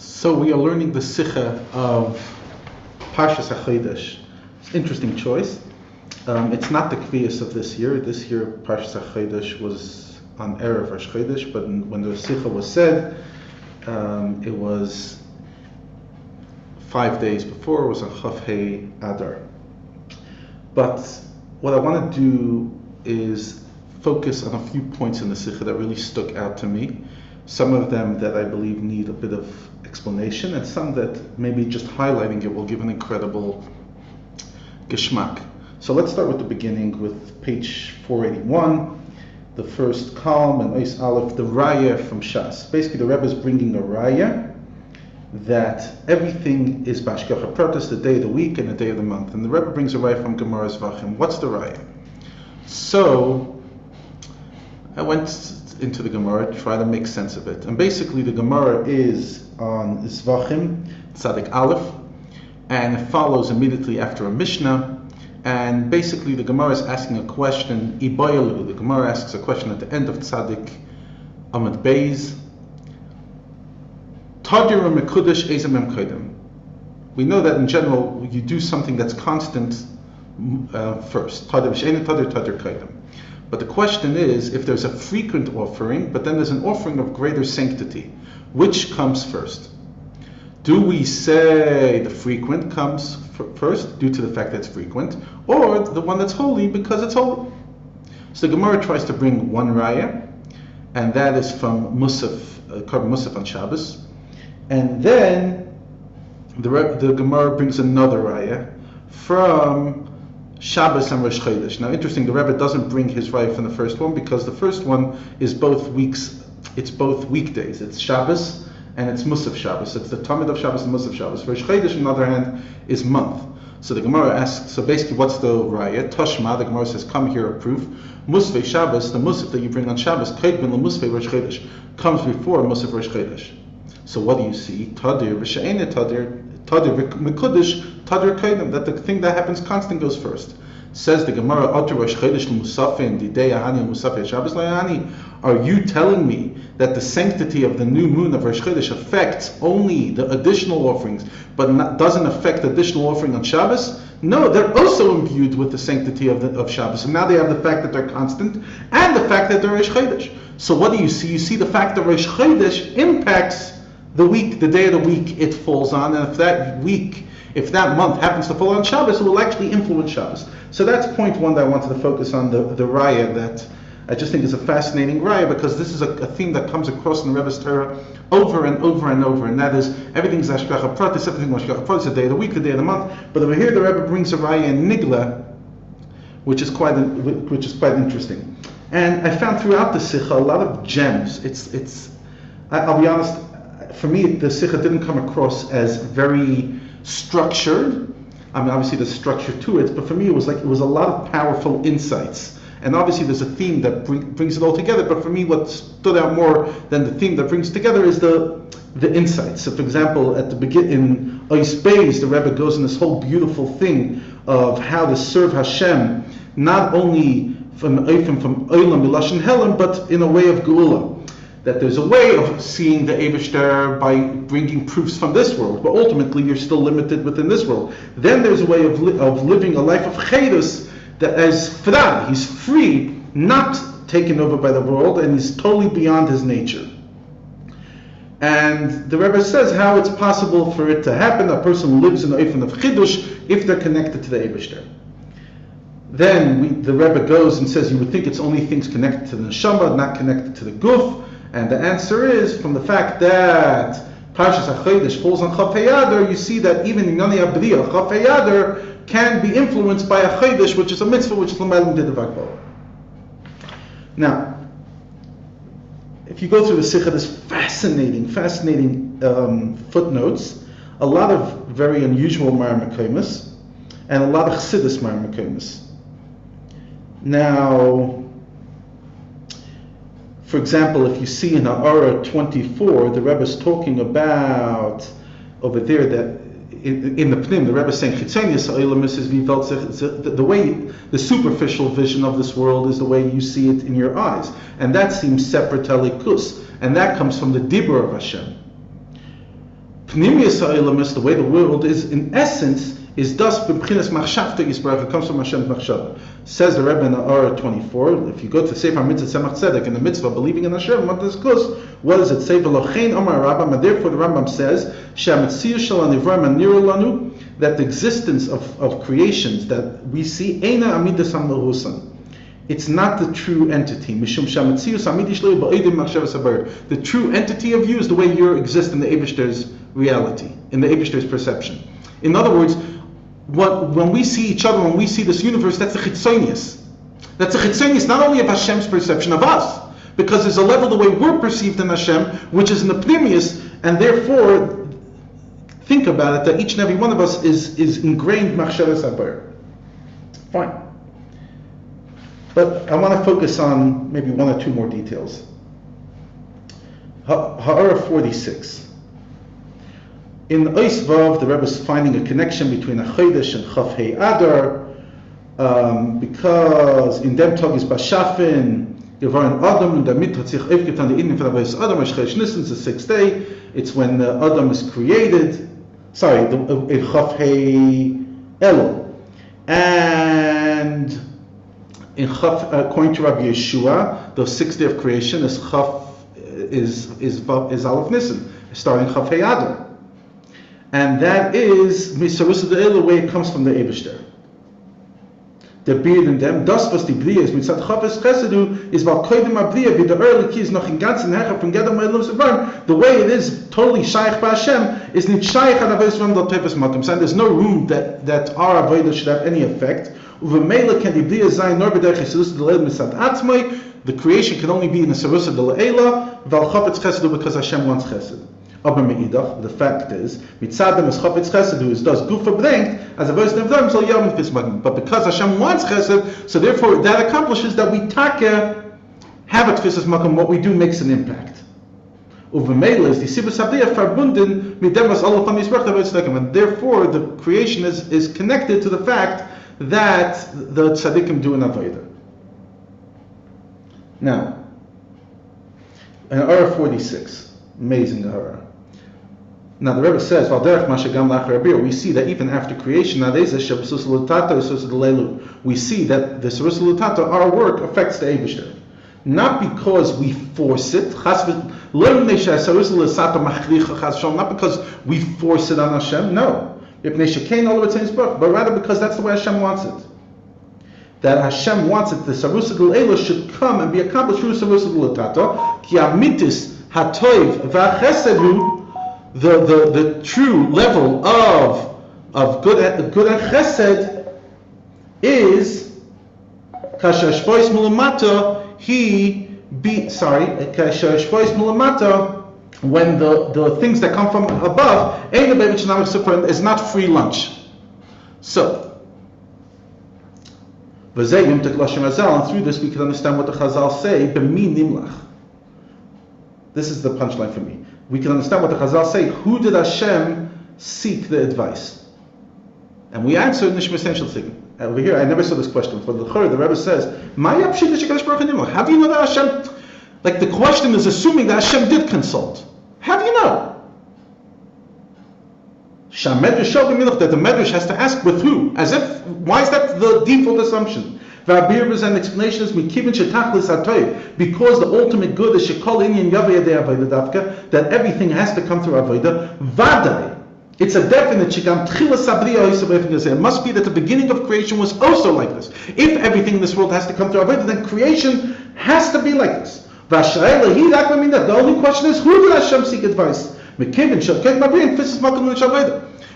So we are learning the Sicha of Parshas Hachodesh. It's an interesting choice. It's not the Kviyas of this year. This year Parshas Hachodesh was on Erev Hachodesh, but when the Sicha was said, it was 5 days before. It was on Chaf Hei Adar. But what I want to do is focus on a few points in the Sicha that really stuck out to me. Some of them that I believe need a bit of explanation, and some that maybe just highlighting it will give an incredible geschmack. So let's start with the beginning, with page 481, the first column, and Ois Aleph, the Raya from Shas. Basically, the Rebbe is bringing a Raya that everything is Bashgacha Pratis, the day of the week and the day of the month. And the Rebbe brings a Raya from Gemara Zvachim. What's the Raya? So I went into the Gemara to try to make sense of it. And basically the Gemara is on Zvachim, Tzadik Aleph, and it follows immediately after a Mishnah. And basically the Gemara is asking a question, Ibayalu. The Gemara asks a question at the end of Tzadik Amud Beis. Tadir Mekudesh Ezem Kodim. We know that in general you do something that's constant first. Tadir V'She'ein Tadir Tadir Kodim. But the question is, if there's a frequent offering, but then there's an offering of greater sanctity, which comes first? Do we say the frequent comes first, due to the fact that it's frequent, or the one that's holy because it's holy? So the Gemara tries to bring one raya, and that is from Musaf, Karban Musaf on Shabbos, and then the Gemara brings another raya from Shabbos and Rosh Chodesh. Now, interesting, the Rebbe doesn't bring his raya from the first one because the first one is both weeks. It's both weekdays. It's Shabbos and it's Musaf Shabbos. It's the Tamid of Shabbos and Musaf Shabbos. Rosh Chodesh, on the other hand, is month. So the Gemara asks. So basically, what's the raya? Tashma. The Gemara says, "Come here, a proof." Musaf Shabbos, the Musaf that you bring on Shabbos, Kaidbin Musaf Rosh Chodesh, comes before Musaf Rosh Chodesh. So what do you see? Tadir V'She'ein Tadir. Tadir Mekudesh, Tadir Kodim, that the thing that happens constant goes first. Says the Gemara, Atar Rosh Chodesh L'Musafin, Didei Ahani Musafin Shabbos L'Ahani. Are you telling me that the sanctity of the new moon of Rosh Chodesh affects only the additional offerings, but doesn't affect additional offering on Shabbos? No, they're also imbued with the sanctity of Shabbos. And now they have the fact that they're constant and the fact that they're Rosh Chodesh. So what do you see? You see the fact that Rosh Chodesh impacts the week, the day of the week it falls on, and if that month happens to fall on Shabbos, it will actually influence Shabbos. So that's point one that I wanted to focus on, the raya that I just think is a fascinating raya, because this is a theme that comes across in the Rebbe's Torah over and over and over, and that is everything's Hashgacha Pratis, everything's Hashgacha Pratis, the day of the week, the day of the month. But over here the Rebbe brings a raya in Nigla, which is quite interesting. And I found throughout the Sicha a lot of gems. I'll be honest, for me, the Sicha didn't come across as very structured. I mean, obviously there's structure to it, but for me it was a lot of powerful insights. And obviously there's a theme that brings it all together, but for me what stood out more than the theme that brings it together is the insights. So for example, at the beginning, in Ois Beis, the Rebbe goes in this whole beautiful thing of how to serve Hashem, not only from Olam Milashon Helam, but in a way of Geula. That there's a way of seeing the Eibishter by bringing proofs from this world, but ultimately you're still limited within this world. Then there's a way of living a life of Chedus, that as Frad, he's free, not taken over by the world, and he's totally beyond his nature. And the Rebbe says how it's possible for it to happen. A person lives in the Eifin of Chidush if they're connected to the Eibishter. Then the Rebbe goes and says you would think it's only things connected to the Neshama, not connected to the Guf. And the answer is, from the fact that Parshas Hachodesh falls on Chaf Hei Adar, you see that even in Yoni Abriya, Chaf Hei Adar can be influenced by a Chodesh, which is a mitzvah, which is L'maylim Didavakbo. Now, if you go through the Sicha, there's fascinating footnotes, a lot of very unusual Mar Mekomis, and a lot of Chassidus Mar Mekomis. Now, for example, if you see in Ha'ara 24, the Rebbe is talking about over there that in the Pnim, the Rebbe is saying the way the superficial vision of this world is the way you see it in your eyes, and that seems separate telikus, and that comes from the Dibur of Hashem. Pnimius ha'olamus, the way the world is in essence, is thus b'mchinas machshavta yisbarach. It comes from Hashem's machshava. Says the Rebbe in Ara 24. If you go to Sefer Mitzvah Tzemach Tzedek in the mitzvah of believing in Hashem, what does it say? V'lochein Amar Rambam, and therefore the Rambam says she'ametzius shel hanivraim aniru lanu, that the existence of creations that we see eina amidas hamlahusan. It's not the true entity. Mishum she'ametzius amidish leu ba'edim machshavas habar. The true entity of you is the way you exist in the Eibishter's reality, in the Eibishter's perception. In other words, when we see each other, when we see this universe, that's a chitzonius. That's a chitzonius not only of Hashem's perception of us, because there's a level the way we're perceived in Hashem, which is in the pnimius, and therefore, think about it, that each and every one of us is ingrained machshavas habar. Fine. But I want to focus on maybe one or two more details. Ha'ara 46. In Ois Vav, the Rebbe is finding a connection between Hachodesh and Chaf Hei Adar, because in dem Tag is Bashafin, Gevarin Adam, and damit hat sich aufgetan die Iden von Avos Adam, Ashchesh Nissen, the sixth day. It's when Adam is created. Sorry, in Chaf Hei Elul, and in Chaf, according to Rabbi Yeshua, the sixth day of creation is Chaf is Aleph Nissen, starting Chaf Hei Adar. And that is Misarusa the way it comes from the Eibishter. The beard in them, das was die Bria is, mit Tzad Chafes Chesedu, is weil koidem Abria, wie der early keys noch in ganzen Hecher von Gedam Eilum Sevarm, the way it is totally shaykh by Hashem, is nicht shaykh an Avos Ram Dal Tefes Matam. So there's no room that our Avodah should have any effect. Uvemela can die Bria sein, nor b'derech Yisarusa the Leil Misad Atzmai, the creation can only be in the Sarusa de Leila, weil Chafetz Chesedu, because Hashem wants Chesed. Aber meidach, the fact is, mitzadam is chafetz chesed, who is does gufa brengt, as a voice of them, so yom fismagim. But because Hashem wants chesed, so therefore that accomplishes that we take have a tfisas makom. What we do makes an impact. Uvemela is the sibus abdiya verbunden mit dem was Allah from Yisbarach avodas, and therefore the creation is connected to the fact that the tzaddikim do an avodah. Now, in Ara 46, amazing Ara. Now the Rebbe says, we see that even after creation, we see that the Sarusa Lutata, our work, affects the Eibishter. Not because we force it, not because we force it on Hashem, no. But rather because that's the way Hashem wants it. That Hashem wants it, the Sarusa Lutata should come and be accomplished through Sarusa Lutata, ki amitis hatoiv v'achesed the true level of good and chesed is kasher shpois mulamata kasher shpois mulamata, when the things that come from above is not free lunch. So and through this we can understand what the Chazal say, b'mi nimlach. This is the punchline for me. We can understand what the Chazal say. Who did Hashem seek the advice? And we answer in the Shema Essential thing. Over here, I never saw this question. For the Rebbe says, how do you know that Hashem? Like the question is assuming that Hashem did consult. How do you know? That the Medrash has to ask with who? As if, why is that the default assumption? Rabbi's an explanation is because the ultimate good is that everything has to come through avodah. Vadai, it's a definite. It must be that the beginning of creation was also like this. If everything in this world has to come through avodah, then creation has to be like this. The only question is, who did Hashem seek advice?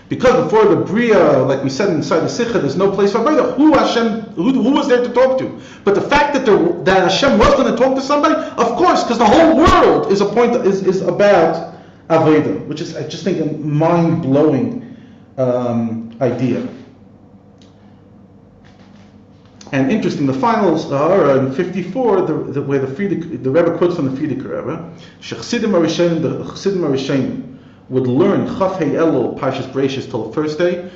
Because before the Bria, like we said inside the Sicha, there's no place for Avodah. Who was there to talk to? But the fact that Hashem was going to talk to somebody, of course, because the whole world is about Avodah, which is, I just think, a mind-blowing idea. And interesting, the finals are in 54, where the Rebbe quotes from the Frierdiker Rebbe, Shechsidim Arishenim would learn Chaf Hei Elul, Parshas Bereishis, till the first day,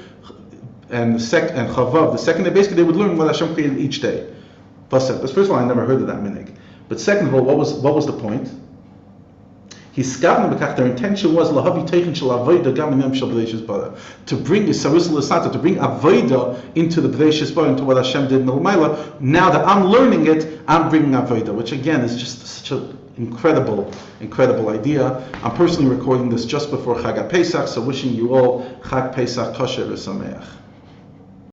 and Chavav, the second day. Basically, they would learn what Hashem created each day. But first of all, I never heard of that minig. But second of all, what was the point? Their intention was to bring to bring avoda into the B'reishis Bara, into what Hashem did in the L'mayla. Now that I'm learning it, I'm bringing avoda, which again is just such an incredible idea. I'm personally recording this just before Chag HaPesach, so wishing you all Chag Pesach Kosher V'Sameach.